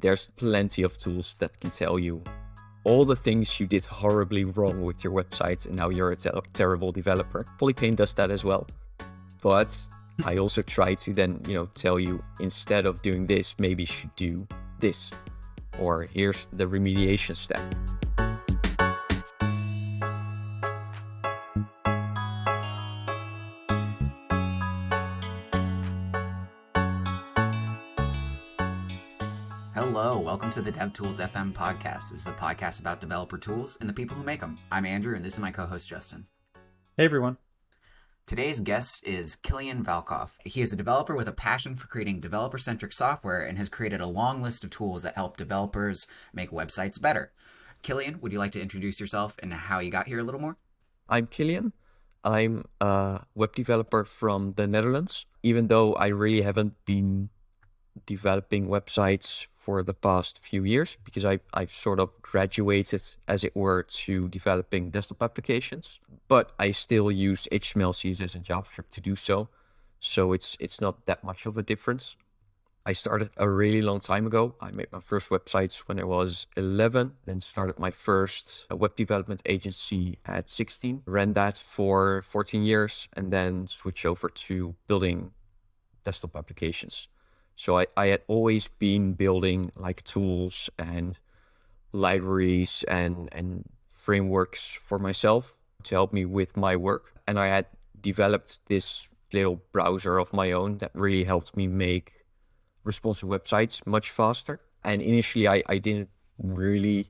there's plenty of tools that can tell you all the things you did horribly wrong with your website and now you're a terrible developer. Polypane does that as well. But I also try to then, tell you, instead of doing this, maybe you should do this. Or here's the remediation step. Hello, welcome to the devtools-fm podcast. This is a podcast about developer tools and the people who make them. I'm Andrew, and this is my co-host, Justin. Hey, everyone. Today's guest is Kilian Valkhof. He is a developer with a passion for creating developer-centric software and has created a long list of tools that help developers make websites better. Kilian, would you like to introduce yourself and how you got here a little more? I'm Kilian. I'm a web developer from the Netherlands, even though I really haven't been developing websites for the past few years because I've sort of graduated, as it were, to developing desktop applications. But I still use HTML, CSS, and JavaScript to do so. So it's not that much of a difference. I started a really long time ago. I made my first websites when I was 11, then started my first web development agency at 16, ran that for 14 years, and then switched over to building desktop applications. So I had always been building like tools and libraries and frameworks for myself to help me with my work. And I had developed this little browser of my own that really helped me make responsive websites much faster. And initially I didn't really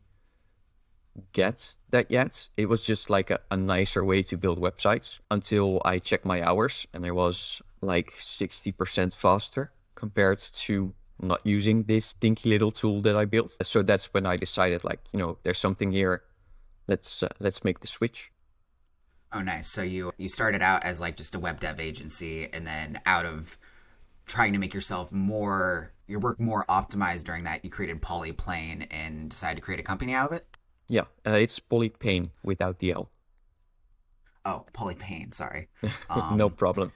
get that yet. It was just like a nicer way to build websites until I checked my hours and I was like 60% faster compared to not using this dinky little tool that I built. So that's when I decided, there's something here. Let's make the switch. Oh, nice. So you started out as like just a web dev agency, and then out of trying to make your work more optimized during that, you created Polypane and decided to create a company out of it? Yeah, it's Polypane without the L. Oh, Polypane, sorry. No problem.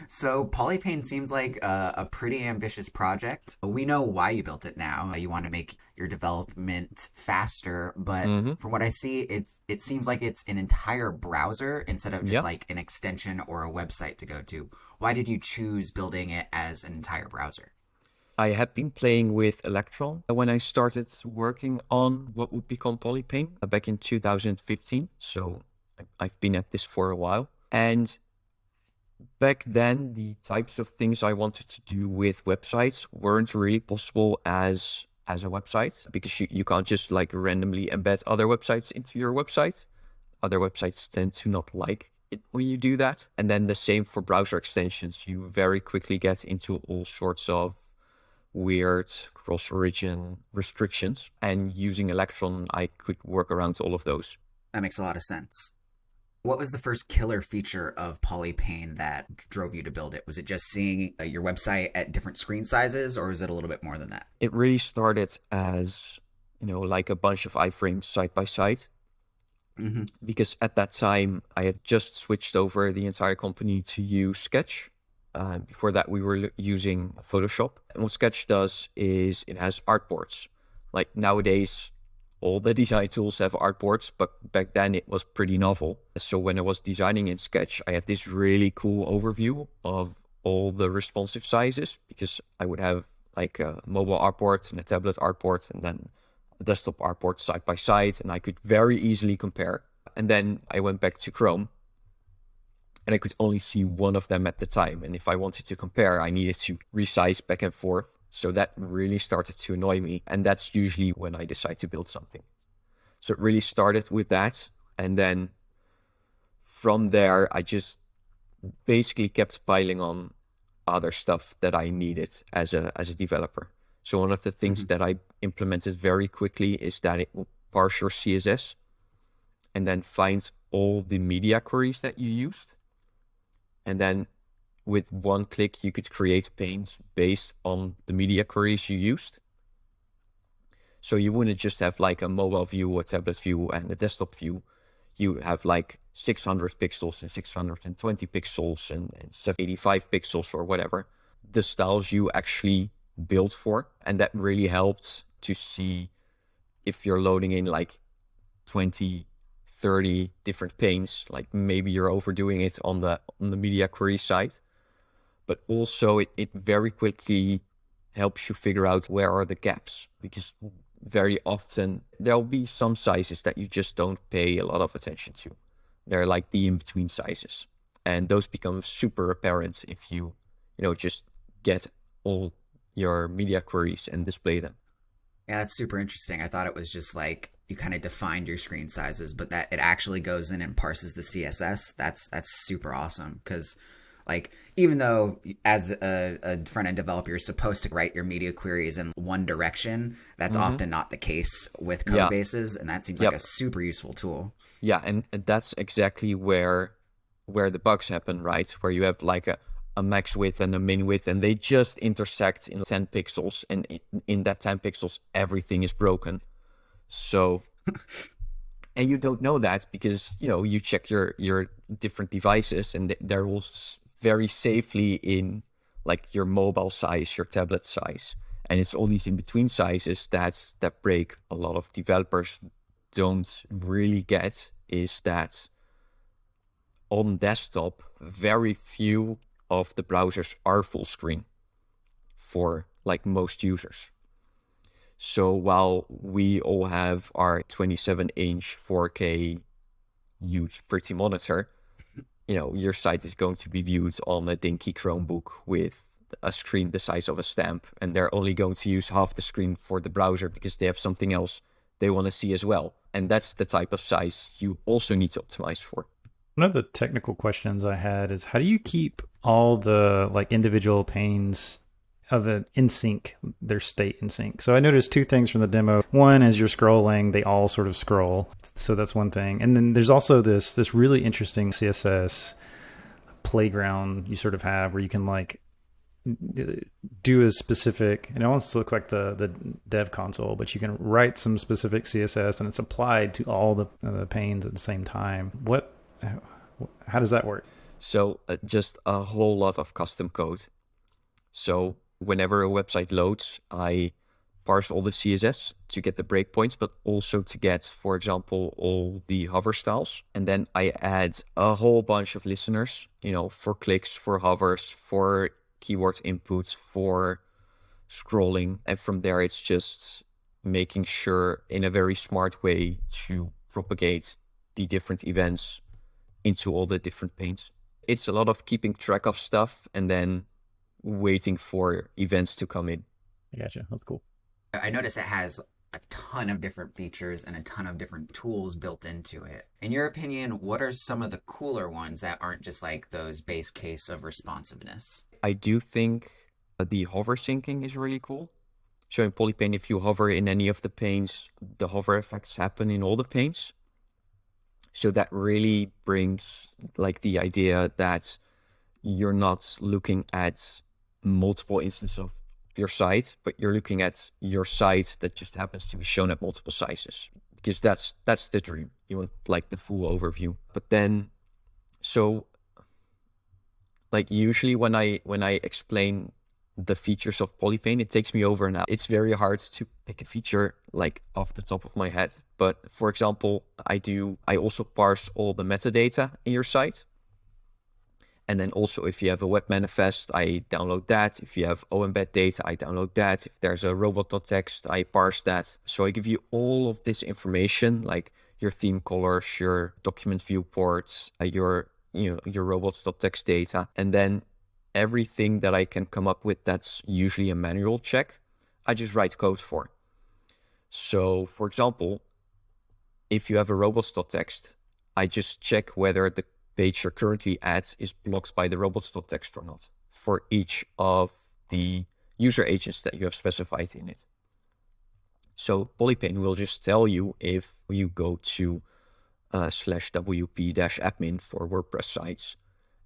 So Polypane seems like a pretty ambitious project. We know why you built it now. You want to make your development faster, but from what I see, it seems like it's an entire browser instead of just like an extension or a website to go to. Why did you choose building it as an entire browser? I had been playing with Electron when I started working on what would become Polypane back in 2015. So I've been at this for a while. And back then, the types of things I wanted to do with websites weren't really possible as a website because you can't just like randomly embed other websites into your website. Other websites tend to not like it when you do that. And then the same for browser extensions. You very quickly get into all sorts of weird cross-origin restrictions. And using Electron, I could work around all of those. That makes a lot of sense. What was the first killer feature of Polypane that drove you to build it? Was it just seeing your website at different screen sizes, or is it a little bit more than that? It really started as, like a bunch of iframes side by side. Because at that time, I had just switched over the entire company to use Sketch. Before that, we were using Photoshop. And what Sketch does is it has artboards. Like nowadays, all the design tools have artboards, but back then it was pretty novel. So when I was designing in Sketch, I had this really cool overview of all the responsive sizes because I would have like a mobile artboard and a tablet artboard and then a desktop artboard side by side, and I could very easily compare. And then I went back to Chrome and I could only see one of them at the time. And if I wanted to compare, I needed to resize back and forth. So that really started to annoy me. And that's usually when I decide to build something. So it really started with that. And then from there, I just basically kept piling on other stuff that I needed as a developer. So one of the things that I implemented very quickly is that it will parse your CSS and then find all the media queries that you used. And then with one click, you could create panes based on the media queries you used. So you wouldn't just have like a mobile view, a tablet view, and a desktop view. You have like 600 pixels and 620 pixels and 85 pixels or whatever. The styles you actually built for. And that really helped to see if you're loading in like 20, 30 different panes, like maybe you're overdoing it on the media query side. But also it very quickly helps you figure out where are the gaps, because very often there'll be some sizes that you just don't pay a lot of attention to. They're like the in-between sizes. And those become super apparent if you just get all your media queries and display them. Yeah, that's super interesting. I thought it was just like you kind of defined your screen sizes, but that it actually goes in and parses the CSS. That's super awesome, because like even though as a front-end developer you're supposed to write your media queries in one direction, that's often not the case with code bases, and that seems like a super useful tool. Yeah, and that's exactly where the bugs happen, right? Where you have like a max width and a min width, and they just intersect in 10 pixels, and in that 10 pixels everything is broken. So and you don't know that because you check your different devices, and they're all very safely in like your mobile size, your tablet size, and it's all these in between sizes that break. A lot of developers don't really get is that on desktop very few of the browsers are full screen for like most users. So while we all have our 27-inch 4K huge pretty monitor, your site is going to be viewed on a dinky Chromebook with a screen the size of a stamp, and they're only going to use half the screen for the browser because they have something else they want to see as well. And that's the type of size you also need to optimize for. One of the technical questions I had is, how do you keep all the like individual panes of it in sync, their state in sync? So I noticed two things from the demo. One, as you're scrolling, they all sort of scroll. So that's one thing. And then there's also this really interesting CSS playground you sort of have where you can like do a specific, it almost looks like the dev console, but you can write some specific CSS and it's applied to all the panes at the same time. How does that work? So just a whole lot of custom code. So whenever a website loads, I parse all the CSS to get the breakpoints, but also to get, for example, all the hover styles. And then I add a whole bunch of listeners, for clicks, for hovers, for keyword inputs, for scrolling. And from there, it's just making sure in a very smart way to propagate the different events into all the different panes. It's a lot of keeping track of stuff and then waiting for events to come in. I gotcha. That's cool. I notice it has a ton of different features and a ton of different tools built into it. In your opinion, what are some of the cooler ones that aren't just like those base case of responsiveness? I do think the hover syncing is really cool. So in Polypane, if you hover in any of the panes, the hover effects happen in all the panes. So that really brings like the idea that you're not looking at multiple instances of your site, but you're looking at your site that just happens to be shown at multiple sizes, because that's the dream. You want like the full overview. But then, so like usually when I explain the features of Polypane, it takes me over an hour. It's very hard to pick a feature like off the top of my head. But for example, I also parse all the metadata in your site. And then also if you have a web manifest, I download that. If you have OEmbed data, I download that. If there's a robot.txt, I parse that. So I give you all of this information, like your theme colors, your document viewports, your robots.txt data. And then everything that I can come up with that's usually a manual check, I just write code for. So for example, if you have a robots.txt, I just check whether the page you're currently at is blocked by the robots.txt or not for each of the user agents that you have specified in it. So Polypane will just tell you if you go to /wp-admin for WordPress sites,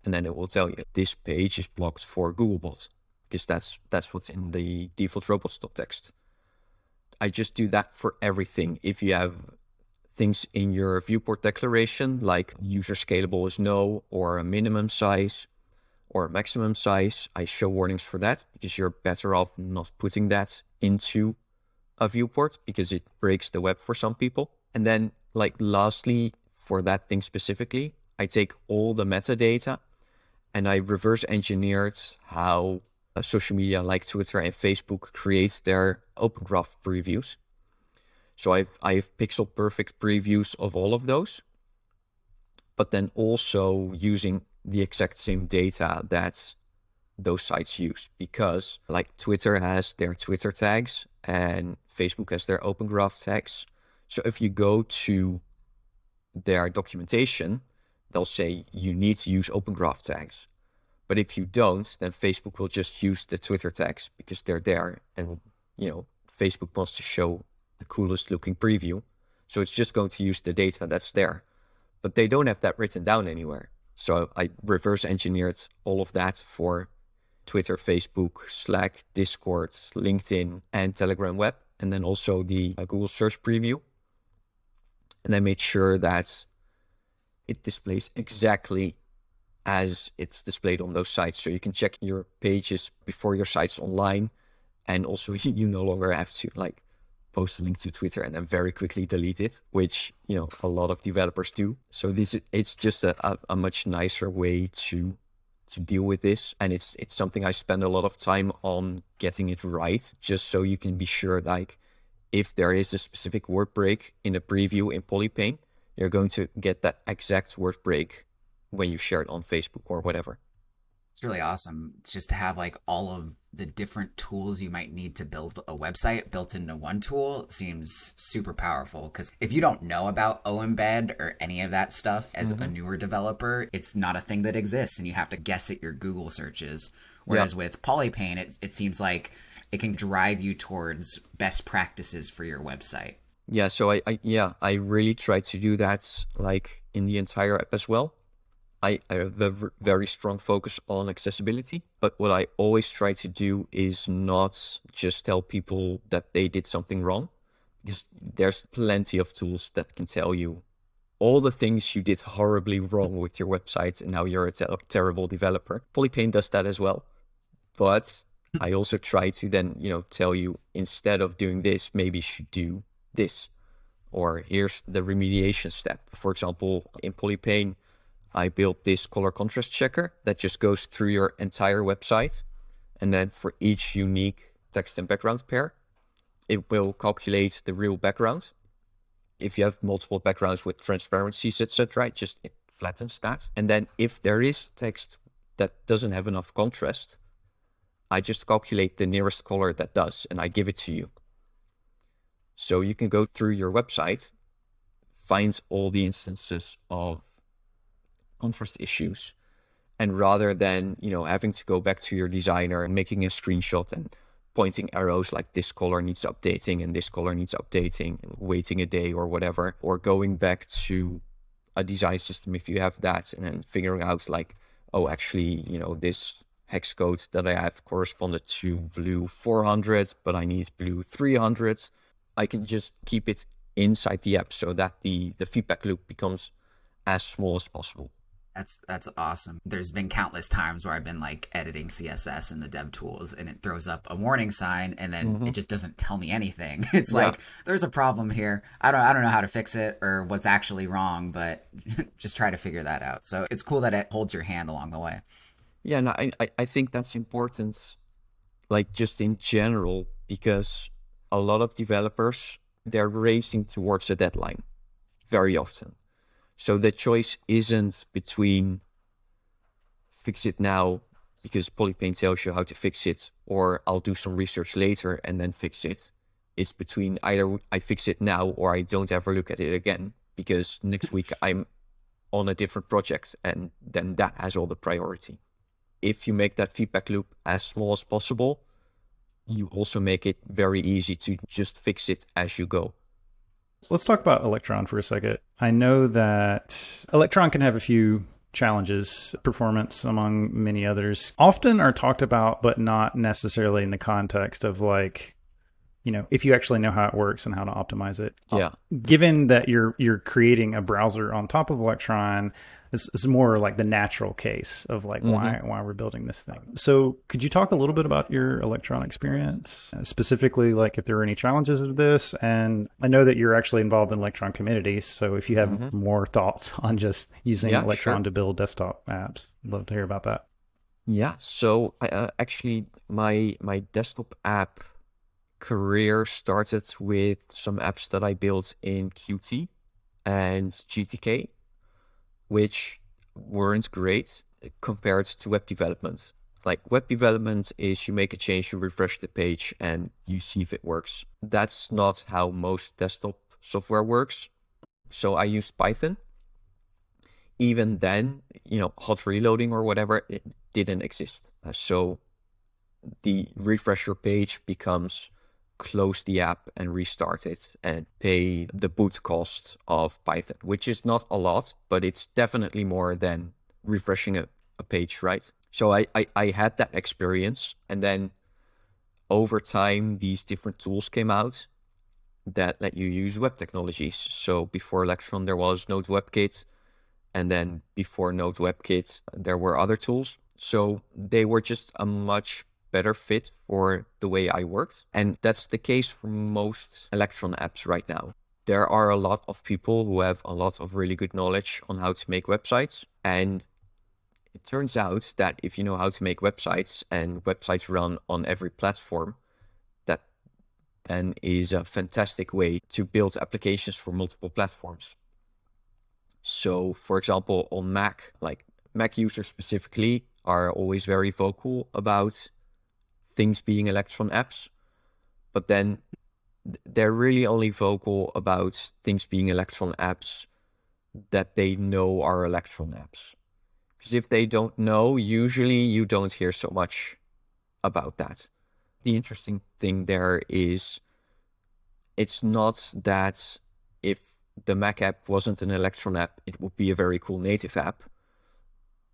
and then it will tell you this page is blocked for Googlebot, because that's what's in the default robots.txt. I just do that for everything. If you have things in your viewport declaration, like user scalable is no or a minimum size, or maximum size. I show warnings for that because you're better off not putting that into a viewport because it breaks the web for some people. And then like lastly, for that thing specifically, I take all the metadata and I reverse engineered how social media like Twitter and Facebook create their open graph previews. So I have pixel perfect previews of all of those, but then also using the exact same data that those sites use, because like Twitter has their Twitter tags and Facebook has their open graph tags. So if you go to their documentation, they'll say you need to use open graph tags. But if you don't, then Facebook will just use the Twitter tags because they're there. And, Facebook wants to show the coolest looking preview. So it's just going to use the data that's there. But they don't have that written down anywhere. So I reverse engineered all of that for Twitter, Facebook, Slack, Discord, LinkedIn, and Telegram web. And then also the Google search preview. And I made sure that it displays exactly as it's displayed on those sites. So you can check your pages before your site's online. And also you no longer have to like post a link to Twitter and then very quickly delete it, which, a lot of developers do. So it's just a much nicer way to deal with this. And it's something I spend a lot of time on getting it right, just so you can be sure like if there is a specific word break in a preview in Polypane, you're going to get that exact word break when you share it on Facebook or whatever. It's really awesome just to have like all of the different tools you might need to build a website built into one tool. Seems super powerful, because if you don't know about OEmbed or any of that stuff as a newer developer, it's not a thing that exists and you have to guess at your Google searches. Whereas with Polypane, it seems like it can drive you towards best practices for your website. Yeah, so I really try to do that like in the entire app as well. I have a very strong focus on accessibility, but what I always try to do is not just tell people that they did something wrong, because there's plenty of tools that can tell you all the things you did horribly wrong with your website and now you're a terrible developer. Polypane does that as well, but I also try to then, tell you instead of doing this, maybe you should do this, or here's the remediation step. For example, in Polypane, I built this color contrast checker that just goes through your entire website. And then for each unique text and background pair, it will calculate the real background. If you have multiple backgrounds with transparencies, etc., it flattens that. And then if there is text that doesn't have enough contrast, I just calculate the nearest color that does, and I give it to you. So you can go through your website, find all the instances of contrast issues, and rather than having to go back to your designer and making a screenshot and pointing arrows like this color needs updating and this color needs updating and waiting a day or whatever, or going back to a design system if you have that and then figuring out like, oh, actually, this hex code that I have corresponded to blue 400, but I need blue 300. I can just keep it inside the app so that the feedback loop becomes as small as possible. That's awesome. There's been countless times where I've been like editing CSS in the DevTools and it throws up a warning sign and then it just doesn't tell me anything. It's like, there's a problem here. I don't know how to fix it or what's actually wrong, but just try to figure that out. So it's cool that it holds your hand along the way. Yeah, no, I think that's important, like just in general, because a lot of developers, they're racing towards a deadline very often. So the choice isn't between fix it now because Polypane tells you how to fix it, or I'll do some research later and then fix it. It's between either I fix it now or I don't ever look at it again because next week I'm on a different project, and then that has all the priority. If you make that feedback loop as small as possible, you also make it very easy to just fix it as you go. Let's talk about Electron for a second. I know that Electron can have a few challenges, performance among many others, often are talked about, but not necessarily in the context of like, if you actually know how it works and how to optimize it. Yeah. Given that you're creating a browser on top of Electron, It's more like the natural case of like why we're building this thing. So could you talk a little bit about your Electron experience, specifically like if there are any challenges of this? And I know that you're actually involved in Electron communities, so if you have more thoughts on just using Electron to build desktop apps, I'd love to hear about that. Yeah, so actually my desktop app career started with some apps that I built in Qt and GTK, which weren't great compared to web development. Like web development is you make a change, you refresh the page, and you see if it works. That's not how most desktop software works. So I used Python. Even then, hot reloading or whatever, it didn't exist. So the refresh your page becomes close the app and restart it and pay the boot cost of Python, which is not a lot, but it's definitely more than refreshing a page, right? So I had that experience, and then over time, these different tools came out that let you use web technologies. So before Electron, there was Node WebKit, and then before Node WebKit, there were other tools. So they were just a much better fit for the way I worked. And that's the case for most Electron apps right now. There are a lot of people who have a lot of really good knowledge on how to make websites. And it turns out that if you know how to make websites and websites run on every platform, that then is a fantastic way to build applications for multiple platforms. So for example, on Mac, like Mac users specifically are always very vocal about things being Electron apps, but then they're really only vocal about things being Electron apps that they know are Electron apps. Because if they don't know, usually you don't hear so much about that. The interesting thing there is it's not that if the Mac app wasn't an Electron app, it would be a very cool native app.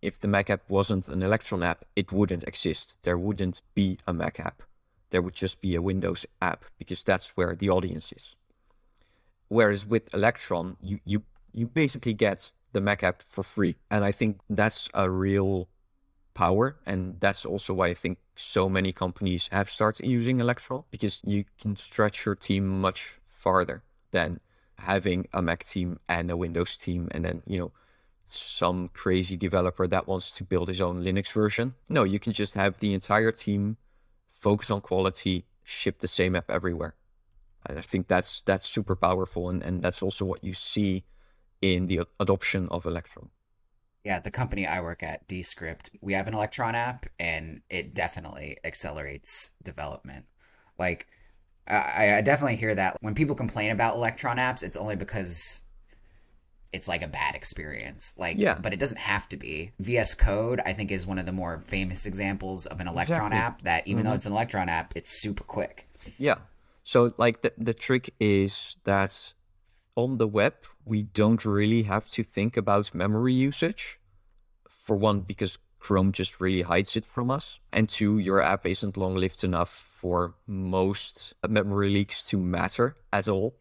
If the Mac app wasn't an Electron app, it wouldn't exist. There wouldn't be a Mac app. There would just be a Windows app, because that's where the audience is. Whereas with Electron, you basically get the Mac app for free. And I think that's a real power. And that's also why I think so many companies have started using Electron, because you can stretch your team much farther than having a Mac team and a Windows team, and then, some crazy developer that wants to build his own Linux version. No, you can just have the entire team focus on quality, ship the same app everywhere. And I think that's super powerful, and that's also what you see in the adoption of Electron. Yeah, the company I work at, Descript, we have an Electron app, and it definitely accelerates development. Like, I definitely hear that when people complain about Electron apps, it's only because it's like a bad experience. But it doesn't have to be. VS Code, I think, is one of the more famous examples of an Electron app that even though it's an Electron app, it's super quick. Yeah. So like the trick is that on the web, we don't really have to think about memory usage. For one, because Chrome just really hides it from us. And two, your app isn't long-lived enough for most memory leaks to matter at all.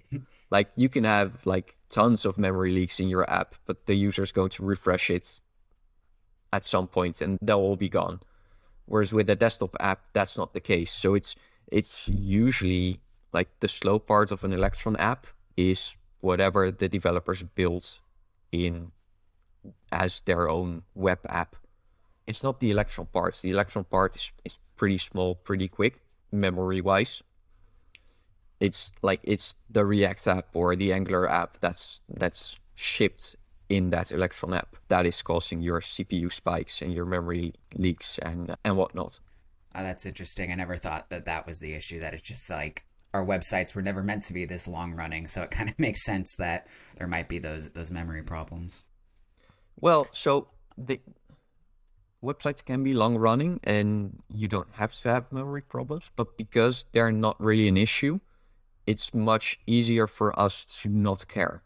Like you can have like tons of memory leaks in your app, but the user is going to refresh it at some point and they'll all be gone. Whereas with a desktop app, that's not the case. So it's usually like the slow part of an Electron app is whatever the developers build in as their own web app. It's not the Electron part. The Electron part is pretty small, pretty quick, memory-wise. It's the React app or the Angular app that's shipped in that Electron app that is causing your CPU spikes and your memory leaks and whatnot. Oh, that's interesting. I never thought that was the issue, that it's just like our websites were never meant to be this long running, so it kind of makes sense that there might be those memory problems. Well, so the websites can be long running and you don't have to have memory problems, but because they're not really an issue, it's much easier for us to not care.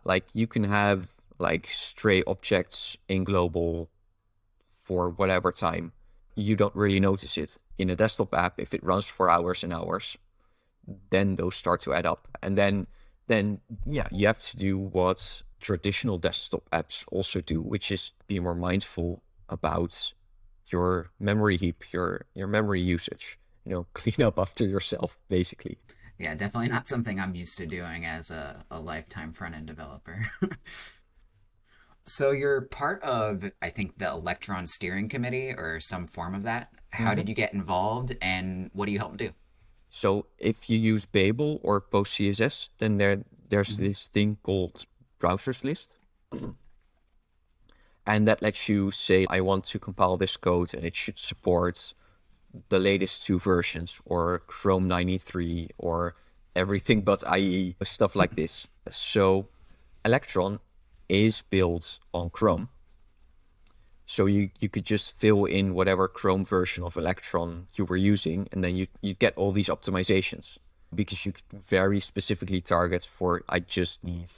Like you can have like stray objects in global for whatever time. You don't really notice it. In a desktop app, if it runs for hours and hours, then those start to add up. And then then yeah, you have to do what traditional desktop apps also do, which is be more mindful about your memory heap, your memory usage. Clean up after yourself, basically. Yeah, definitely not something I'm used to doing as a lifetime front-end developer. So you're part of, I think, the Electron steering committee or some form of that. How did you get involved, and what do you help do? So if you use Babel or PostCSS, then there's this thing called browsers list. And that lets you say, I want to compile this code and it should support the latest 2 versions or Chrome 93 or everything but IE, stuff like this. So Electron is built on Chrome. So you could just fill in whatever Chrome version of Electron you were using, and then you get all these optimizations, because you could very specifically target for, I just need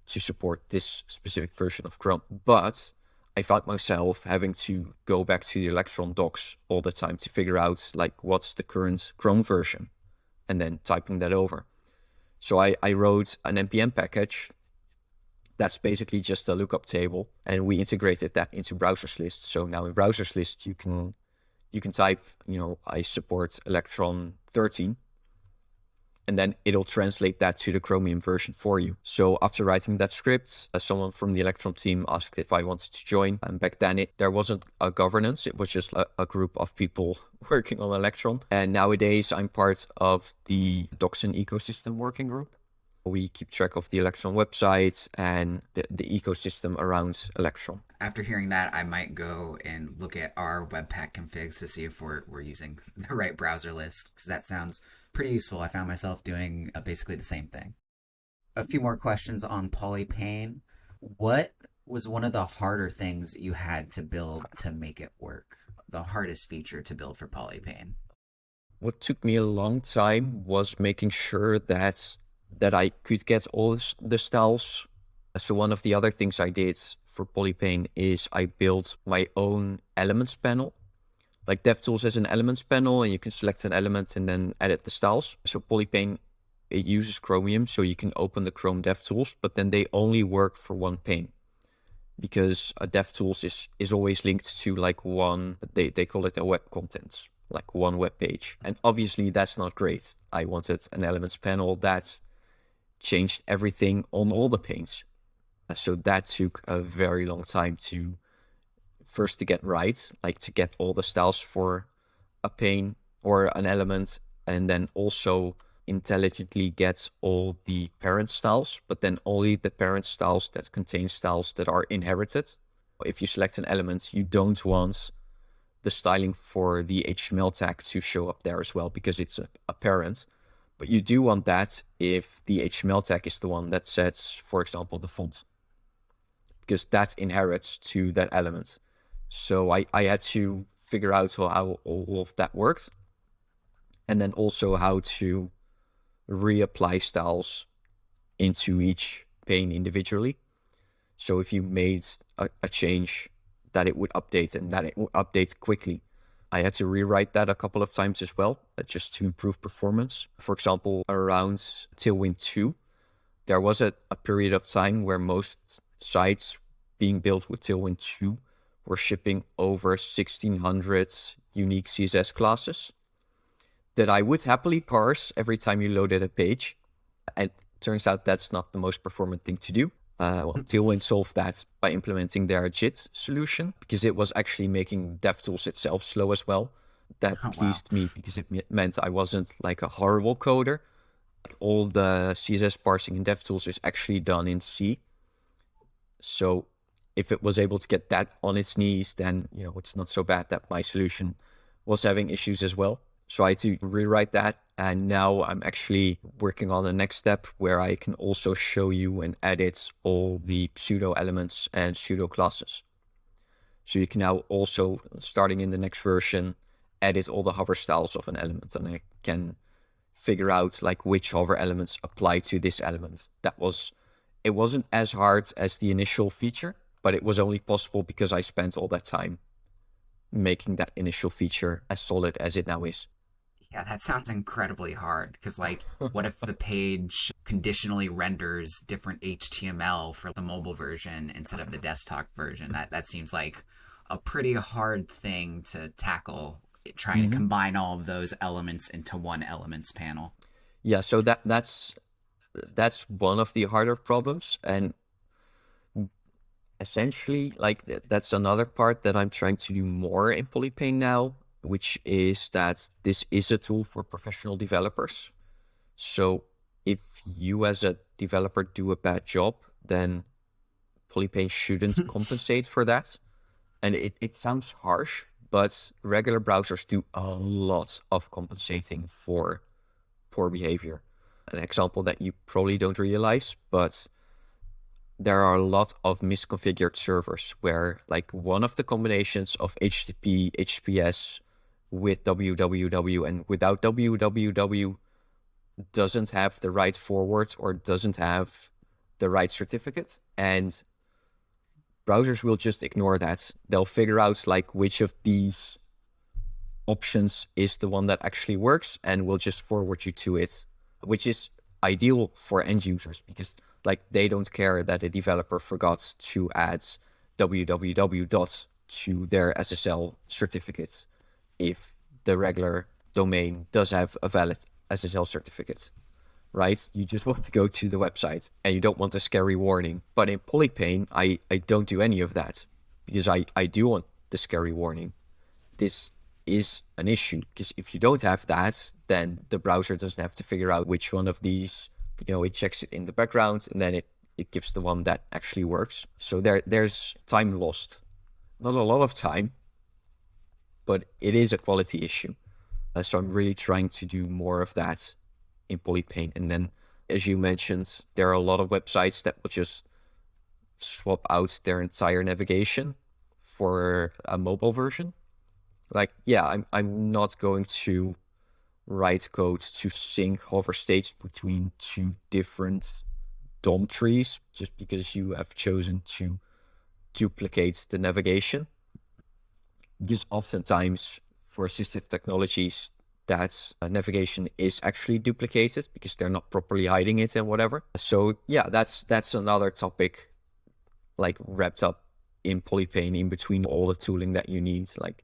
to support this specific version of Chrome. But I found myself having to go back to the Electron docs all the time to figure out like what's the current Chrome version and then typing that over. So I wrote an npm package that's basically just a lookup table, and we integrated that into browsers list. So now in browsers list you can type, I support Electron 13, and then it'll translate that to the Chromium version for you. So after writing that script, someone from the Electron team asked if I wanted to join. And back then there wasn't a governance. It was just a group of people working on Electron. And nowadays I'm part of the Doxin ecosystem working group. We keep track of the Electron website and the ecosystem around Electron. After hearing that, I might go and look at our Webpack configs to see if we're using the right browser list, because that sounds pretty useful. I found myself doing basically the same thing. A few more questions on Polypane. What was one of the harder things you had to build to make it work? The hardest feature to build for Polypane? What took me a long time was making sure that I could get all the styles. So one of the other things I did for Polypane is I built my own elements panel. Like DevTools has an elements panel, and you can select an element and then edit the styles. So Polypane, it uses Chromium, so you can open the Chrome DevTools, but then they only work for one pane, because a DevTools is always linked to like one, they call it a web contents, like one web page. And obviously that's not great. I wanted an elements panel that changed everything on all the panes. So that took a very long time to get right, like to get all the styles for a pane or an element, and then also intelligently get all the parent styles, but then only the parent styles that contain styles that are inherited. If you select an element, you don't want the styling for the HTML tag to show up there as well, because it's a parent. But you do want that if the HTML tag is the one that sets, for example, the font, because that inherits to that element. So I had to figure out how all of that worked, and then also how to reapply styles into each pane individually. So if you made a change, that it would update, and that it would update quickly. I had to rewrite that a couple of times as well, just to improve performance. For example, around Tailwind 2, there was a period of time where most sites being built with Tailwind 2 were shipping over 1,600 unique CSS classes that I would happily parse every time you loaded a page. And it turns out that's not the most performant thing to do. Tailwind solved that by implementing their JIT solution, because it was actually making DevTools itself slow as well. That pleased me, because it meant I wasn't like a horrible coder. All the CSS parsing in DevTools is actually done in C. So if it was able to get that on its knees, then it's not so bad that my solution was having issues as well. So I had to rewrite that, and now I'm actually working on the next step where I can also show you and edit all the pseudo elements and pseudo classes. So you can now also, starting in the next version, edit all the hover styles of an element, and I can figure out like which hover elements apply to this element. It wasn't as hard as the initial feature, but it was only possible because I spent all that time making that initial feature as solid as it now is. Yeah, that sounds incredibly hard because, like, what if the page conditionally renders different HTML for the mobile version instead of the desktop version? That seems like a pretty hard thing to tackle, trying to combine all of those elements into one elements panel. Yeah, so that's one of the harder problems, and essentially, like that's another part that I'm trying to do more in Polypane now, which is that this is a tool for professional developers. So if you as a developer do a bad job, then Polypane shouldn't compensate for that. And it sounds harsh, but regular browsers do a lot of compensating for poor behavior. An example that you probably don't realize, but there are a lot of misconfigured servers where like one of the combinations of HTTP, HTTPS with www and without www doesn't have the right forward or doesn't have the right certificate, and browsers will just ignore that. They'll figure out like which of these options is the one that actually works and will just forward you to it, which is ideal for end users because like they don't care that a developer forgot to add www dot to their SSL certificate if the regular domain does have a valid SSL certificate, right? You just want to go to the website and you don't want a scary warning. But in Polypane, I don't do any of that because I do want the scary warning. This is an issue because if you don't have that, then the browser doesn't have to figure out which one of these, it checks it in the background and then it gives the one that actually works. So there's time lost. Not a lot of time, but it is a quality issue. So I'm really trying to do more of that in Polypane. And then, as you mentioned, there are a lot of websites that will just swap out their entire navigation for a mobile version. Like, yeah, I'm not going to write code to sync hover states between two different DOM trees just because you have chosen to duplicate the navigation. Because oftentimes for assistive technologies, that navigation is actually duplicated because they're not properly hiding it and whatever. So yeah, that's another topic like wrapped up in Polypane in between all the tooling that you need. Like,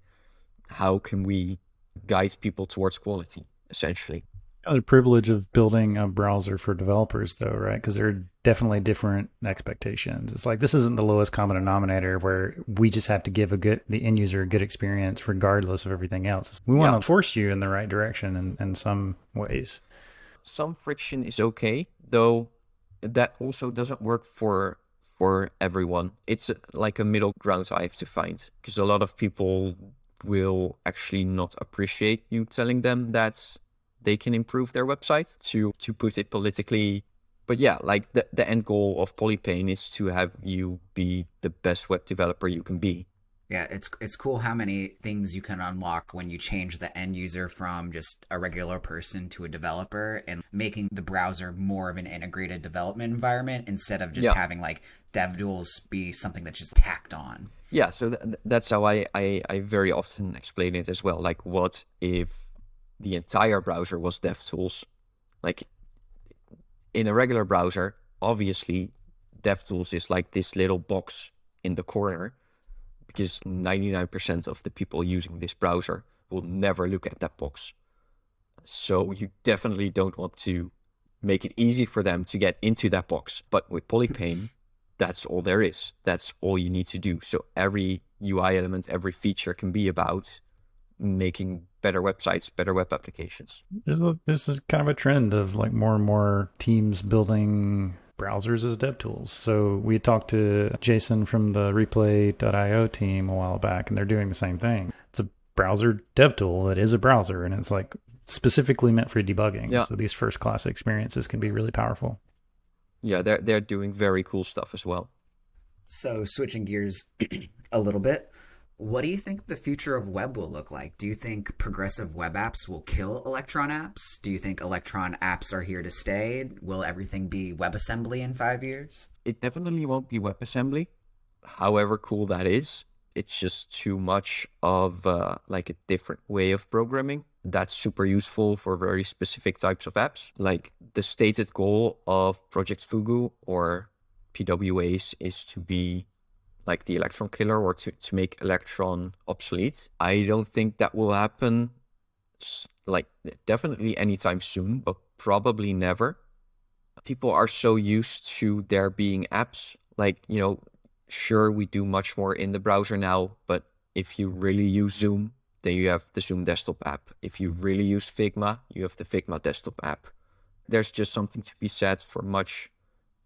how can we guide people towards quality, essentially? The privilege of building a browser for developers, though, right? Because there are definitely different expectations. It's like this isn't the lowest common denominator where we just have to give the end user a good experience regardless of everything else. We want to force you in the right direction in some ways. Some friction is okay, though that also doesn't work for everyone. It's like a middle ground I have to find because a lot of people will actually not appreciate you telling them that they can improve their website, to put it politically. But yeah, like the end goal of Polypane is to have you be the best web developer you can be. Yeah, it's cool how many things you can unlock when you change the end user from just a regular person to a developer and making the browser more of an integrated development environment instead of just having like DevTools be something that's just tacked on. Yeah, so that's how I very often explain it as well. Like, what if the entire browser was DevTools? Like, in a regular browser, obviously, DevTools is like this little box in the corner because 99% of the people using this browser will never look at that box. So you definitely don't want to make it easy for them to get into that box. But with Polypane, that's all there is. That's all you need to do. So every UI element, every feature can be about making better websites, better web applications. This is kind of a trend of like more and more teams building browsers as dev tools. So we talked to Jason from the Replay.io team a while back, and they're doing the same thing. It's a browser dev tool that is a browser, and it's like specifically meant for debugging. Yeah. So these first class experiences can be really powerful. Yeah, they're doing very cool stuff as well. So switching gears a little bit, what do you think the future of web will look like? Do you think progressive web apps will kill Electron apps? Do you think Electron apps are here to stay? Will everything be WebAssembly in 5 years? It definitely won't be WebAssembly, however cool that is. It's just too much of like a different way of programming that's super useful for very specific types of apps. Like the stated goal of Project Fugu or PWAs is to be like the Electron killer, or to make Electron obsolete. I don't think that will happen, like definitely anytime soon, but probably never. People are so used to there being apps, like, you know, sure, we do much more in the browser now, but if you really use Zoom, then you have the Zoom desktop app. If you really use Figma, you have the Figma desktop app. There's just something to be said for much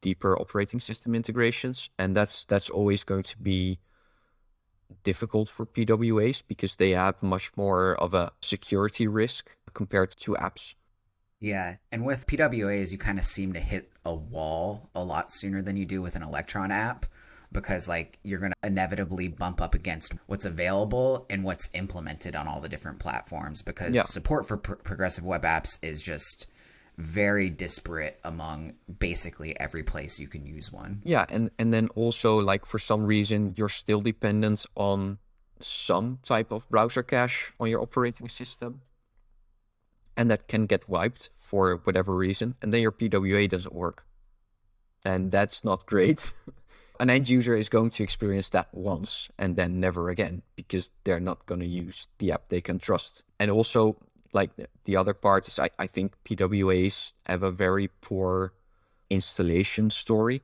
deeper operating system integrations, and that's always going to be difficult for PWAs because they have much more of a security risk compared to apps. Yeah, and with PWAs, you kind of seem to hit a wall a lot sooner than you do with an Electron app, because like you're going to inevitably bump up against what's available and what's implemented on all the different platforms, because support for progressive web apps is just very disparate among basically every place you can use one. Yeah, and then also, like, for some reason, you're still dependent on some type of browser cache on your operating system, and that can get wiped for whatever reason, and then your PWA doesn't work. And that's not great. An end user is going to experience that once and then never again, because they're not going to use the app they can trust. And also, like, the other part is I think PWAs have a very poor installation story.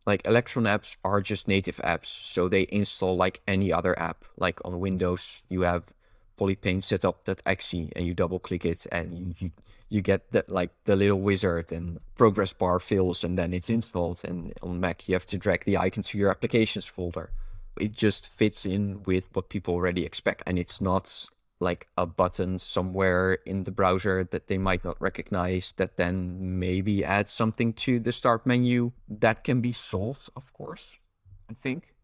Like, Electron apps are just native apps, so they install like any other app. Like on Windows, you have Polypane setup.exe and you double click it and you get that, like, the little wizard, and progress bar fills and then it's installed. And on Mac, you have to drag the icon to your applications folder. It just fits in with what people already expect, and it's not like a button somewhere in the browser that they might not recognize that then maybe adds something to the start menu. That can be solved, of course, I think.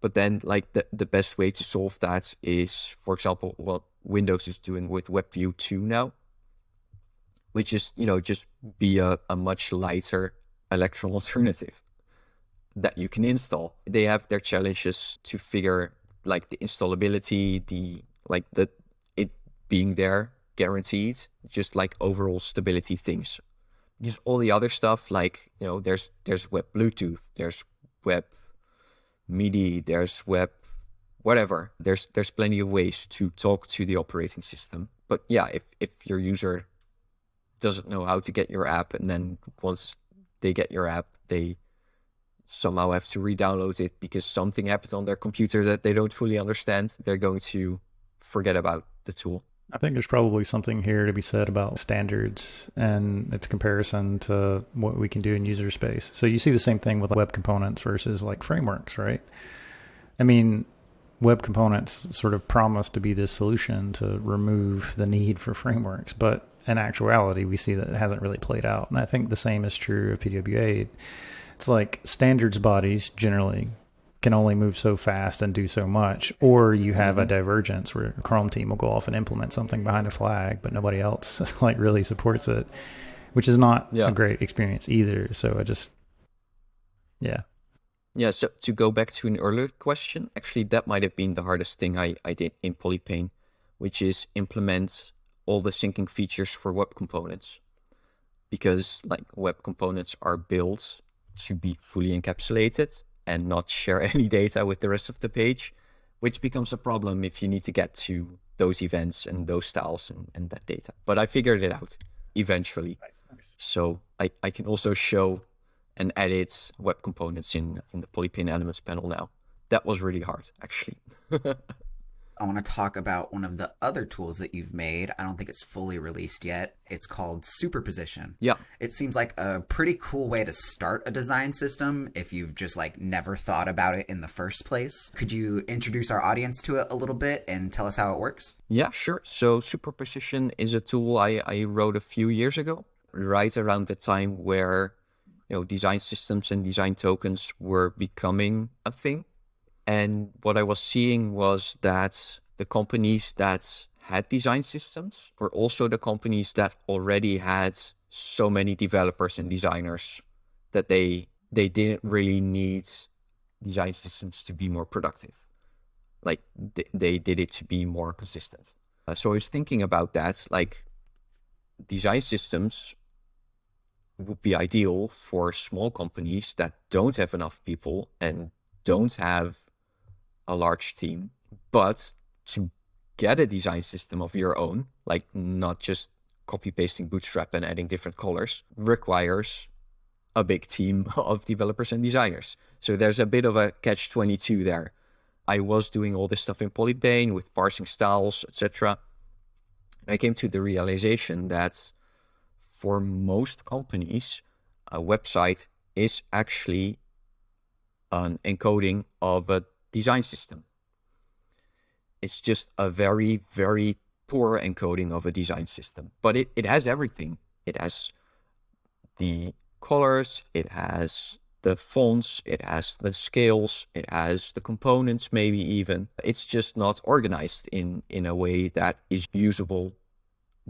But then, like, the best way to solve that is, for example, what Windows is doing with WebView 2 now, which is, you know, just be a much lighter Electron alternative that you can install. They have their challenges to figure, like, the installability, it being there guaranteed, just like overall stability things. Because all the other stuff, like, you know, there's web Bluetooth, there's web MIDI, there's web whatever. There's plenty of ways to talk to the operating system. But yeah, if your user doesn't know how to get your app, and then once they get your app, they somehow have to re-download it because something happened on their computer that they don't fully understand, they're going to forget about the tool. I think there's probably something here to be said about standards and its comparison to what we can do in user space. So you see the same thing with web components versus like frameworks, right? I mean, web components sort of promise to be this solution to remove the need for frameworks, but in actuality, we see that it hasn't really played out. And I think the same is true of PWA. It's like standards bodies generally can only move so fast and do so much, or you have a divergence where a Chrome team will go off and implement something behind a flag, but nobody else like really supports it, which is not a great experience either. So So to go back to an earlier question, actually that might have been the hardest thing I did in Polypane, which is implement all the syncing features for web components, because like web components are built to be fully encapsulated and not share any data with the rest of the page, which becomes a problem if you need to get to those events and those styles and that data. But I figured it out eventually. Nice. So I can also show and edit web components in the Polypane Elements panel now. That was really hard, actually. I want to talk about one of the other tools that you've made. I don't think it's fully released yet. It's called Superposition. Yeah. It seems like a pretty cool way to start a design system if you've just like never thought about it in the first place. Could you introduce our audience to it a little bit and tell us how it works? Yeah, sure. So Superposition is a tool I wrote a few years ago, right around the time where, you know, design systems and design tokens were becoming a thing. And what I was seeing was that the companies that had design systems were also the companies that already had so many developers and designers that they didn't really need design systems to be more productive. Like they did it to be more consistent. So I was thinking about that, like design systems would be ideal for small companies that don't have enough people and don't have a large team, but to get a design system of your own, like not just copy pasting Bootstrap and adding different colors, requires a big team of developers and designers. So there's a bit of a catch-22 there. I was doing all this stuff in Polypane with parsing styles, etc. I came to the realization that for most companies, a website is actually an encoding of a design system. It's just a very, very poor encoding of a design system. But it has everything. It has the colors, it has the fonts, it has the scales, it has the components maybe even. It's just not organized in a way that is usable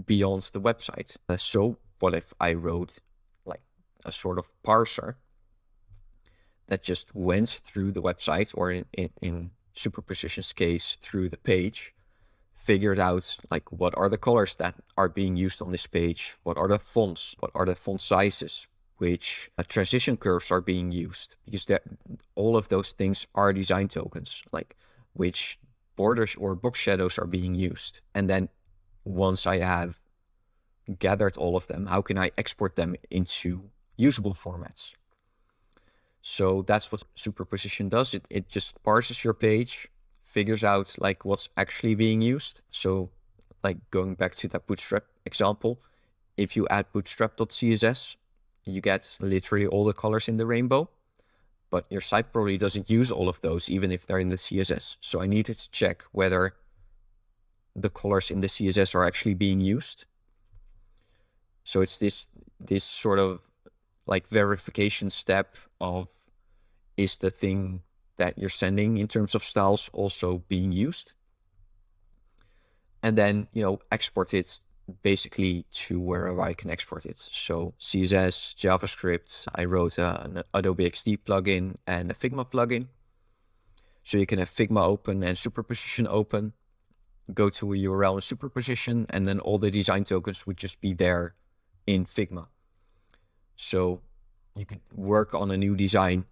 beyond the website. So what if I wrote like a sort of parser that just went through the website, or in Superposition's case, through the page, figured out like what are the colors that are being used on this page, what are the fonts, what are the font sizes, which transition curves are being used, because all of those things are design tokens, like which borders or box shadows are being used. And then once I have gathered all of them, how can I export them into usable formats? So that's what Superposition does. It just parses your page, figures out like what's actually being used. So like going back to that Bootstrap example, if you add bootstrap.css, you get literally all the colors in the rainbow, but your site probably doesn't use all of those, even if they're in the CSS. So I needed to check whether the colors in the CSS are actually being used. So it's this sort of like verification step of, is the thing that you're sending in terms of styles also being used? And then, export it basically to wherever I can export it. So CSS, JavaScript, I wrote an Adobe XD plugin and a Figma plugin. So you can have Figma open and Superposition open, go to a URL in Superposition, and then all the design tokens would just be there in Figma. So you could work on a new design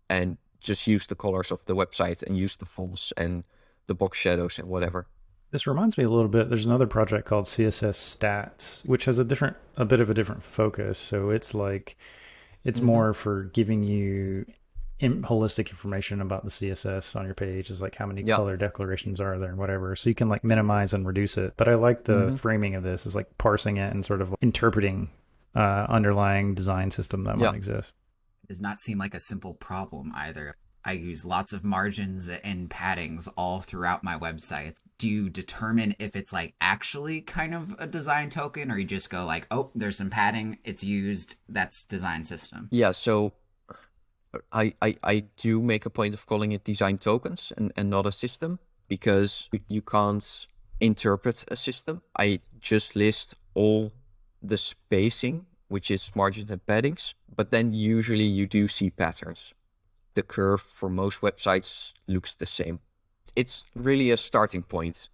and just use the colors of the website and use the fonts and the box shadows and whatever. This reminds me a little bit. There's another project called CSS Stats, which has a bit of a different focus. So it's like, it's more for giving you holistic information about the CSS on your page, is like how many color declarations are there and whatever. So you can like minimize and reduce it. But I like the framing of this, is like parsing it and sort of interpreting underlying design system that might exist. It does not seem like a simple problem either. I use lots of margins and paddings all throughout my website. Do you determine if it's like actually kind of a design token, or you just go like, oh, there's some padding, it's used, that's design system? Yeah, so I do make a point of calling it design tokens and not a system, because you can't interpret a system. I just list all the spacing, which is margins and paddings, but then usually you do see patterns. The curve for most websites looks the same. It's really a starting point.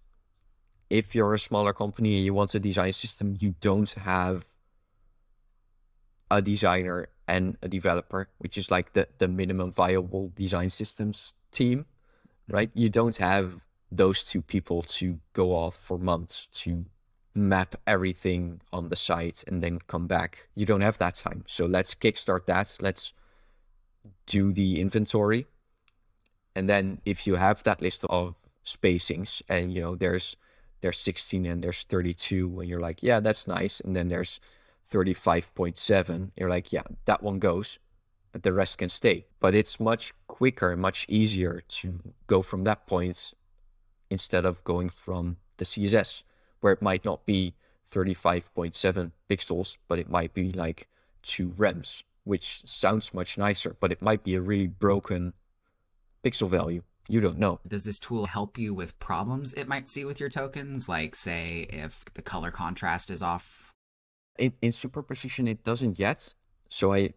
If you're a smaller company and you want a design system, you don't have a designer and a developer, which is like the minimum viable design systems team, right? You don't have those two people to go off for months to map everything on the site and then come back. You don't have that time. So let's kickstart that. Let's do the inventory. And then if you have that list of spacings and, there's 16 and there's 32, and you're like, yeah, that's nice. And then there's 35.7. You're like, yeah, that one goes, but the rest can stay. But it's much quicker, much easier to go from that point instead of going from the CSS, where it might not be 35.7 pixels, but it might be like 2 rems, which sounds much nicer, but it might be a really broken pixel value. You don't know. Does this tool help you with problems it might see with your tokens? Like, say, if the color contrast is off? In Superposition, it doesn't yet. So I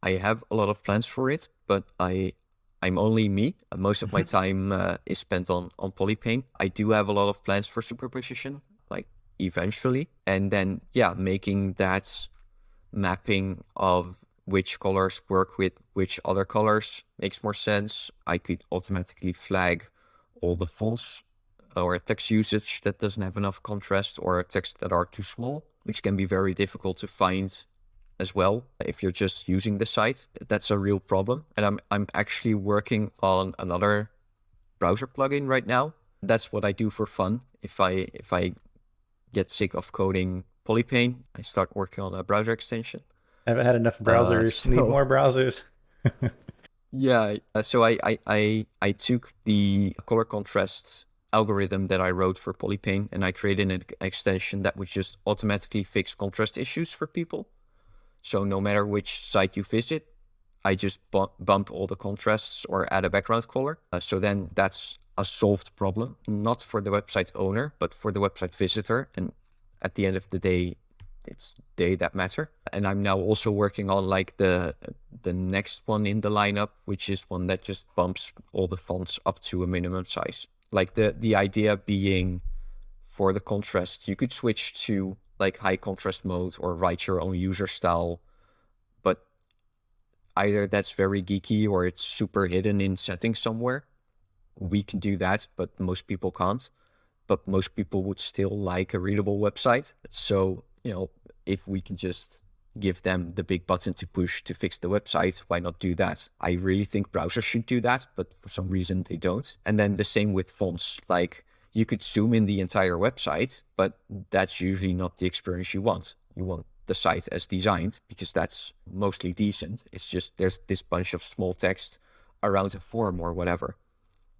have a lot of plans for it, but I I'm only me. Most of my time is spent on Polypane. I do have a lot of plans for Superposition, like eventually. And then, yeah, making that mapping of which colors work with which other colors makes more sense. I could automatically flag all the fonts or text usage that doesn't have enough contrast or text that are too small, which can be very difficult to find as well if you're just using the site. That's a real problem. And I'm actually working on another browser plugin right now. That's what I do for fun. If I get sick of coding Polypane, I start working on a browser extension. I haven't had enough browsers. Need more browsers. Yeah. So I took the color contrast algorithm that I wrote for Polypane and I created an extension that would just automatically fix contrast issues for people. So no matter which site you visit, I just bump all the contrasts or add a background color. So then that's a solved problem, not for the website owner, but for the website visitor. And at the end of the day, it's they that matter. And I'm now also working on like the next one in the lineup, which is one that just bumps all the fonts up to a minimum size. Like the idea being for the contrast, you could switch to like high contrast mode or write your own user style, but either that's very geeky or it's super hidden in settings somewhere. We can do that, but most people can't. But most people would still like a readable website. So, if we can just give them the big button to push to fix the website, why not do that? I really think browsers should do that, but for some reason they don't. And then the same with fonts. Like, you could zoom in the entire website, but that's usually not the experience you want. You want the site as designed because that's mostly decent. It's just there's this bunch of small text around a form or whatever.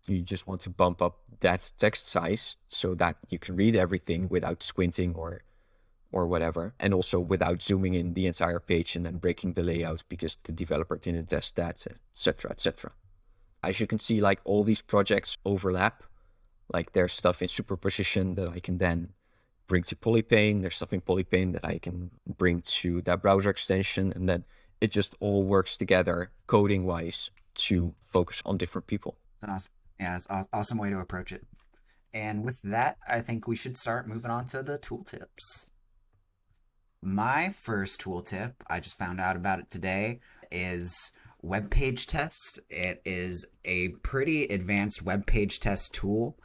You just want to bump up that text size so that you can read everything without squinting or whatever, and also without zooming in the entire page and then breaking the layout because the developer didn't test that, etc., etc. As you can see, like all these projects overlap. Like there's stuff in Superposition that I can then bring to Polypane. There's stuff in Polypane that I can bring to that browser extension. And then it just all works together coding wise to focus on different people. It's an awesome way to approach it. And with that, I think we should start moving on to the tooltips. My first tooltip, I just found out about it today, is web page test. It is a pretty advanced web page test tool.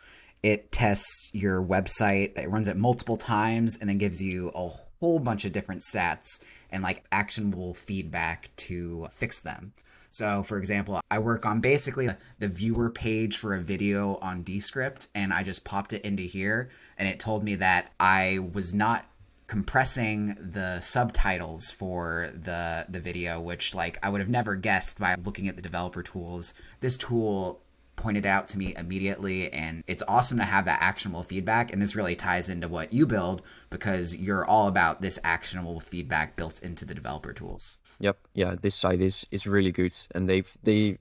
It tests your website. It runs it multiple times and then gives you a whole bunch of different stats and like actionable feedback to fix them. So for example, I work on basically the viewer page for a video on Descript, and I just popped it into here and it told me that I was not compressing the subtitles for the video, which like I would have never guessed by looking at the developer tools. This tool pointed out to me immediately, and it's awesome to have that actionable feedback. And this really ties into what you build because you're all about this actionable feedback built into the developer tools. Yep. Yeah, this site is really good, and they've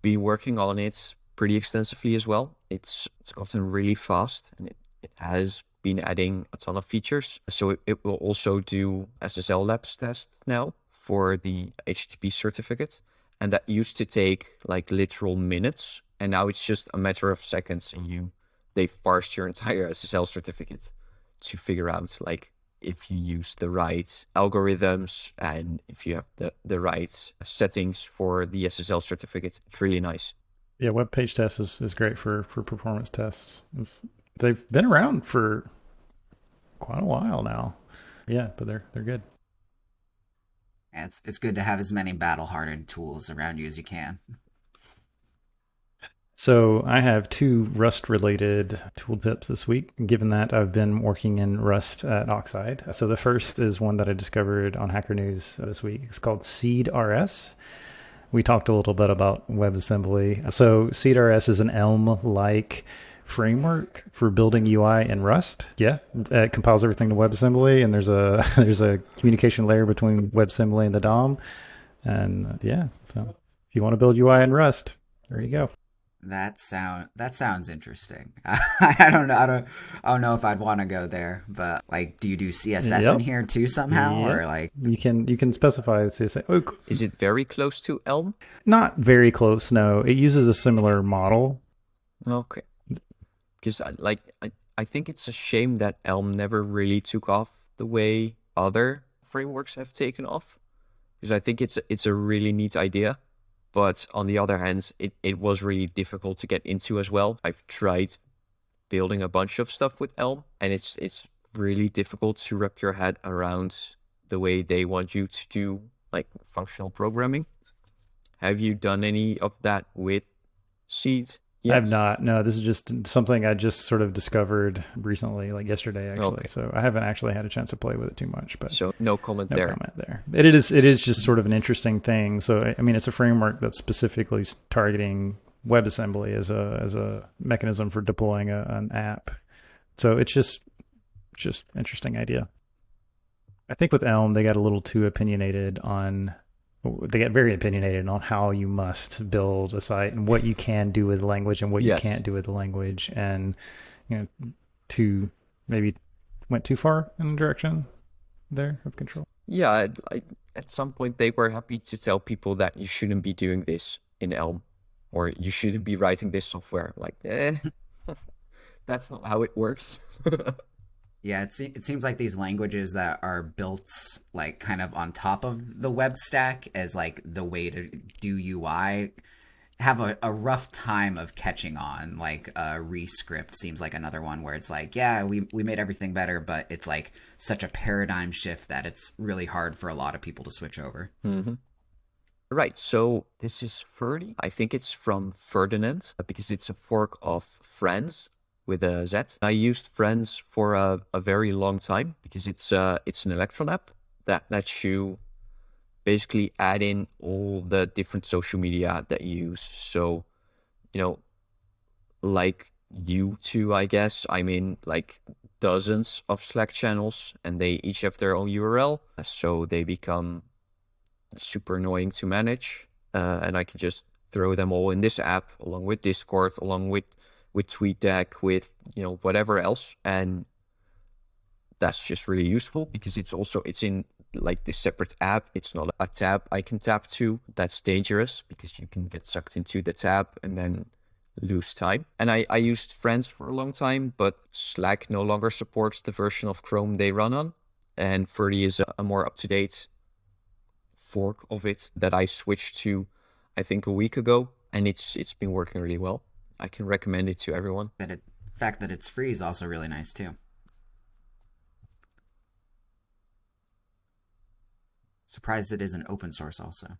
been working on it pretty extensively as well. It's gotten really fast, and it has been adding a ton of features. So it will also do SSL labs test now for the HTTP certificate. And that used to take like literal minutes. And now it's just a matter of seconds, and they've parsed your entire SSL certificate to figure out like if you use the right algorithms and if you have the right settings for the SSL certificate. It's really nice. Yeah, web page test is great for performance tests. They've been around for quite a while now. Yeah, but they're good. Yeah, it's good to have as many battle-hardened tools around you as you can. So I have 2 Rust-related tooltips this week, given that I've been working in Rust at Oxide. So the first is one that I discovered on Hacker News this week. It's called SeedRS. We talked a little bit about WebAssembly. So SeedRS is an Elm-like framework for building UI in Rust. Yeah, it compiles everything to WebAssembly, and there's a communication layer between WebAssembly and the DOM. And yeah, so if you want to build UI in Rust, there you go. That sounds interesting. I don't know if I'd want to go there, but like, do you do CSS in Yep. here too somehow, Yep. or like? You can specify CSS. Oh, Is it very close to Elm? not very close. No, it uses a similar model. Okay. Because I think it's a shame that Elm never really took off the way other frameworks have taken off. Because I think it's a really neat idea. But on the other hand, it was really difficult to get into as well. I've tried building a bunch of stuff with Elm, and it's really difficult to wrap your head around the way they want you to do like functional programming. Have you done any of that with Seed I have yet? not. No, this is just something I just sort of discovered recently, like yesterday, actually. Okay. So I haven't actually had a chance to play with it too much, but So no comment no there. comment there. It is just sort of an interesting thing. So I mean, it's a framework that's specifically targeting WebAssembly as a mechanism for deploying an app. So it's just interesting idea. I think with Elm they got a little too opinionated on. They get very opinionated on how you must build a site and what you can do with the language and what you Yes. can't do with the language, and to maybe went too far in the direction there of control. Yeah, at some point they were happy to tell people that you shouldn't be doing this in Elm, or you shouldn't be writing this software. Like, that's not how it works. Yeah, it seems like these languages that are built like kind of on top of the web stack as like the way to do UI have a rough time of catching on. Like Rescript seems like another one where it's like, yeah, we made everything better, but it's like such a paradigm shift that it's really hard for a lot of people to switch over. Mm-hmm. Right, so this is 30. I think it's from Ferdinand because it's a fork of Friends with a Z. I used Friends for a very long time because it's an Electron app that lets you basically add in all the different social media that you use. So, like you two, I guess, I'm in like dozens of Slack channels and they each have their own URL. So they become super annoying to manage. And I can just throw them all in this app along with Discord, along with TweetDeck, with whatever else, and that's just really useful because it's in like this separate app. It's not a tab I can tap to. That's dangerous because you can get sucked into the tab and then lose time. And I used Friends for a long time, but Slack no longer supports the version of Chrome they run on, and 30 is a more up-to-date fork of it that I switched to I think a week ago, and it's been working really well. I can recommend it to everyone. The fact that it's free is also really nice too. Surprised it isn't open source also.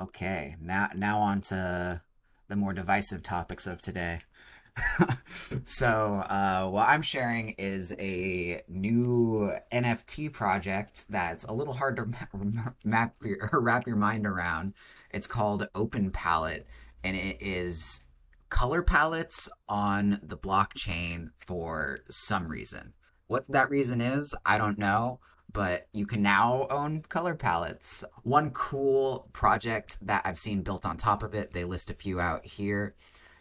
Okay, now on to the more divisive topics of today. So, what I'm sharing is a new NFT project that's a little hard to wrap your mind around. It's called Open Palette, and it is color palettes on the blockchain for some reason. What that reason is, I don't know, but you can now own color palettes. One cool project that I've seen built on top of it, they list a few out here,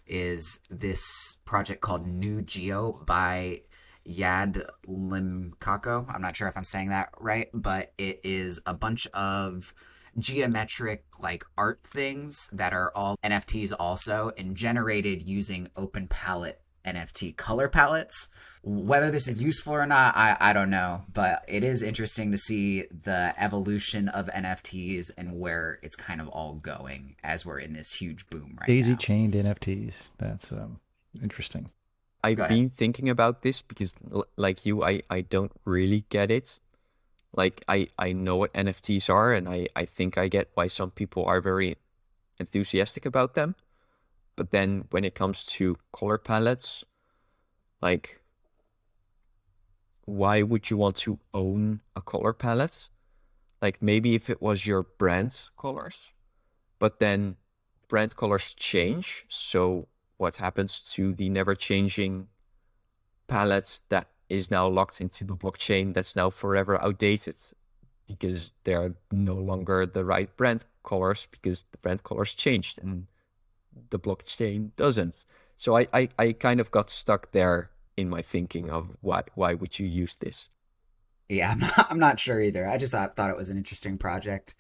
is this project called New Geo by Yad Limkako. I'm not sure if I'm saying that right, but it is a bunch of geometric like art things that are all NFTs also, and generated using open palette NFT color palettes. Whether this is useful or not, I don't know, but it is interesting to see the evolution of NFTs and where it's kind of all going as we're in this huge boom right Daisy now. chained NFTs. That's interesting. I've been thinking about this because, like you, I don't really get it. Like, I know what NFTs are, and I think I get why some people are very enthusiastic about them. But then when it comes to color palettes, like, why would you want to own a color palette? Like, maybe if it was your brand colors, but then brand colors change. So what happens to the never-changing palette that is now locked into the blockchain that's now forever outdated because they're no longer the right brand colors because the brand colors changed and the blockchain doesn't. So I kind of got stuck there in my thinking of why would you use this? Yeah, I'm not sure either. I just thought it was an interesting project.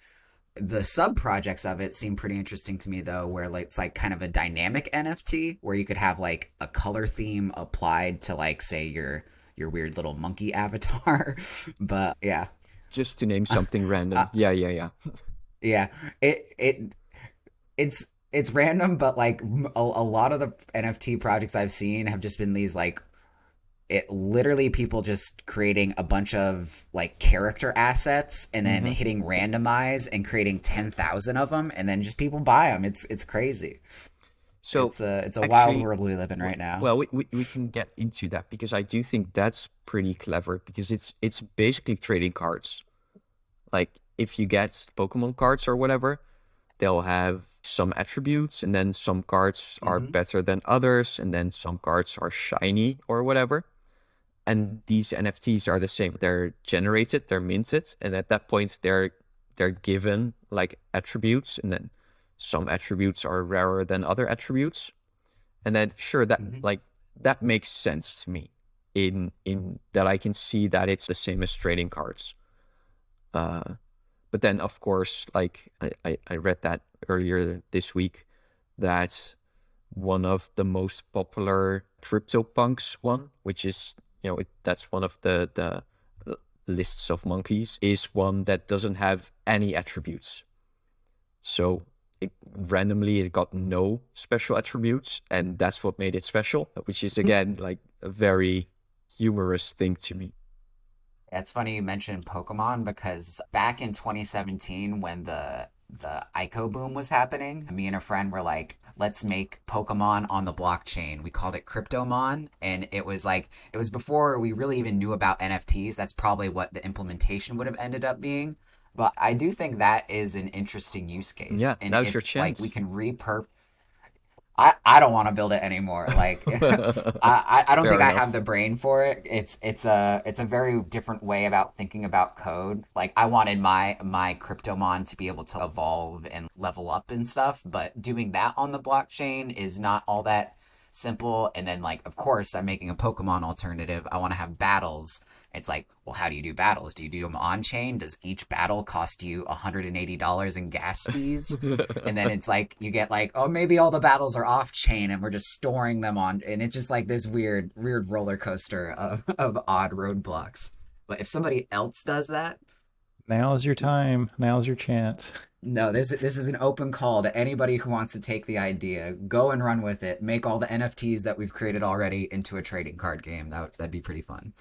The sub projects of it seem pretty interesting to me though, where like it's like kind of a dynamic NFT where you could have like a color theme applied to like say your weird little monkey avatar. But yeah. Just to name something Uh, random. Yeah. yeah. It's random, but like a lot of the NFT projects I've seen have just been these like it literally people just creating a bunch of like character assets and then hmm hitting randomize and creating 10,000 of them and then just people buy them. It's crazy. So It's a wild actually, world we live in right now. well, we can get into that because I do think that's pretty clever because it's basically trading cards. Like if you get Pokemon cards or whatever, they'll have some attributes, and then some cards are Hmm. better than others, and then some cards are shiny or whatever. And these NFTs are the same. They're generated, they're minted, and at that point they're given like attributes, and then some attributes are rarer than other attributes. And then sure that Hmm. like that makes sense to me in that I can see that it's the same as trading cards. Uh but then of course like I read that earlier this week that one of the most popular CryptoPunks one, which is that's one of the lists of monkeys, is one that doesn't have any attributes. So randomly it got no special attributes, and that's what made it special, which is again like a very humorous thing to me. It's funny you mentioned Pokemon because back in 2017 when the ICO boom was happening, me and a friend were like, let's make Pokemon on the blockchain. We called it Cryptomon, and it was before we really even knew about NFTs. That's probably what the implementation would have ended up being. But I do think that is an interesting use case. Yeah, And now's your if like we chance. can repurpose I don't want to build it anymore. Like I don't Fair think I have enough. the brain for it. It's a very different way about thinking about code. Like I wanted my Cryptomon to be able to evolve and level up and stuff, but doing that on the blockchain is not all that simple. And then like of course I'm making a Pokemon alternative. I want to have battles. It's like, well, how do you do battles? Do you do them on chain? Does each battle cost you $180 in gas fees? And then it's like you get like, oh, maybe all the battles are off chain and we're just storing them on, and it's just like this weird roller coaster of odd roadblocks. But if somebody else does that, Now is your time. Now is your chance. no, this is an open call to anybody who wants to take the idea, go and run with it, make all the NFTs that we've created already into a trading card game. That'd be pretty fun.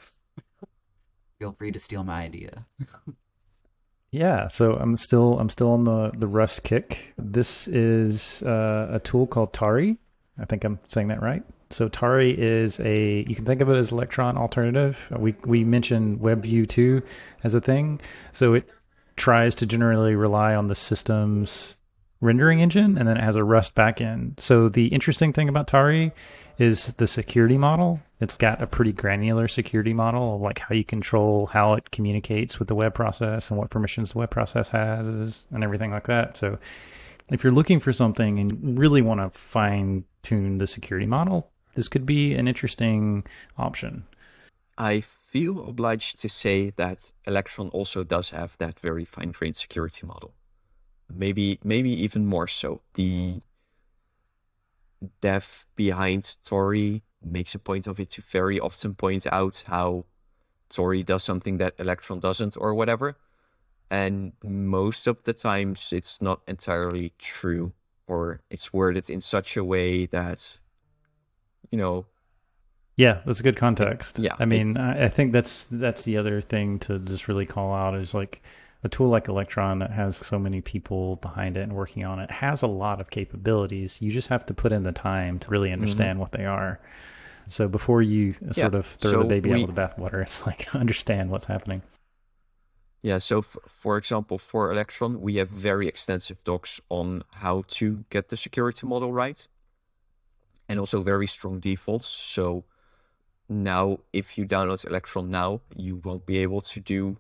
Feel free to steal my idea. Yeah, so I'm still on the Rust kick. This is a tool called Tari. I think I'm saying that right. So Tari is you can think of it as Electron alternative. We mentioned WebView 2 as a thing. So it tries to generally rely on the system's rendering engine, and then it has a Rust backend. So the interesting thing about Tari is the security model. It's got a pretty granular security model of like how you control how it communicates with the web process and what permissions the web process has and everything like that. So if you're looking for something and really want to fine tune the security model, this could be an interesting option. I feel obliged to say that Electron also does have that very fine-grained security model. Maybe even more so. The dev behind Tori makes a point of it to very often point out how Tori does something that Electron doesn't or whatever. And most of the times it's not entirely true, or it's worded in such a way that, you know, Yeah, that's a good context. yeah, I mean, I think that's the other thing to just really call out is like a tool like Electron that has so many people behind it and working on it has a lot of capabilities. You just have to put in the time to really understand what they are. So before you yeah. sort of throw the So baby out with the bathwater, it's like understand what's happening. yeah, so for example, for Electron, we have very extensive docs on how to get the security model right, and also very strong defaults. So now, if you download Electron now, you won't be able to do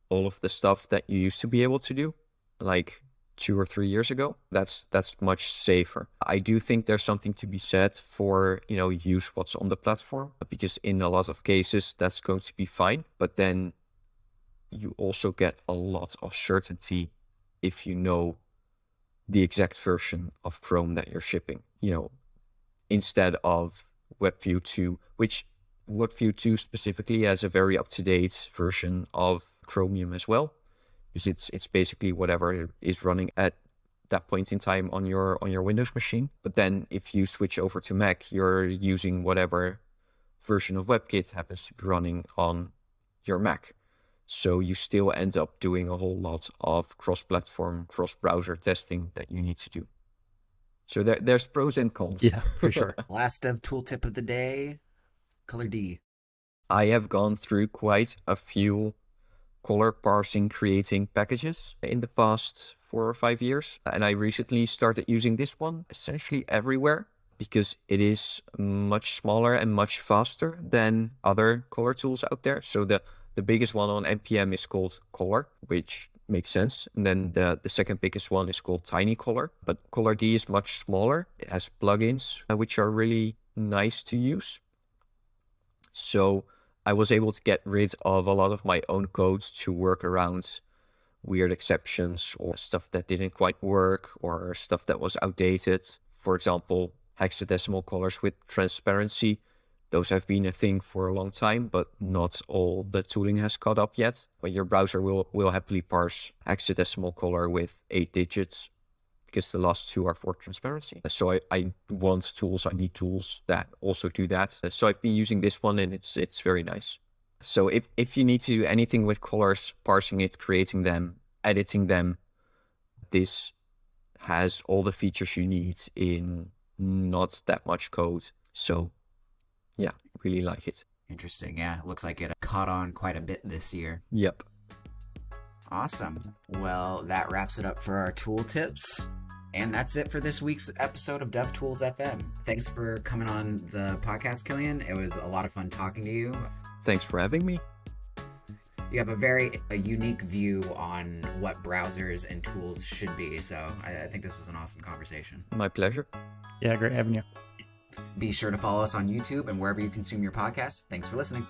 all of the stuff that you used to be able to do, like 2 or 3 years ago. That's much safer. I do think there's something to be said for, use what's on the platform, because in a lot of cases that's going to be fine. But then you also get a lot of certainty if you know the exact version of Chrome that you're shipping, instead of WebView 2, which WebView 2 specifically has a very up-to-date version of Chromium as well, because it's basically whatever is running at that point in time on your Windows machine. But then if you switch over to Mac, you're using whatever version of WebKit happens to be running on your Mac. So you still end up doing a whole lot of cross-platform, cross-browser testing that you need to do. So there's pros and cons. Yeah, for sure. Last dev tooltip of the day, color D. I have gone through quite a few color parsing creating packages in the past 4 or 5 years. And I recently started using this one essentially everywhere because it is much smaller and much faster than other color tools out there. So the biggest one on NPM is called Color, which makes sense. And then the second biggest one is called Tiny Color. But Color D is much smaller. It has plugins which are really nice to use. So I was able to get rid of a lot of my own code to work around weird exceptions or stuff that didn't quite work or stuff that was outdated. For example, hexadecimal colors with transparency. Those have been a thing for a long time, but not all the tooling has caught up yet. But your browser will happily parse hexadecimal color with 8 digits because the last 2 are for transparency. So I want tools, I need tools that also do that. So I've been using this one and it's very nice. So if you need to do anything with colors, parsing it, creating them, editing them, this has all the features you need in not that much code. So yeah, really like it. Interesting. Yeah, it looks like it caught on quite a bit this year. Yep. Awesome. Well, that wraps it up for our tooltips. And that's it for this week's episode of DevTools-fm. Thanks for coming on the podcast, Kilian. It was a lot of fun talking to you. Thanks for having me. You have a unique view on what browsers and tools should be. So I think this was an awesome conversation. My pleasure. Yeah, great having you. Be sure to follow us on YouTube and wherever you consume your podcasts. Thanks for listening.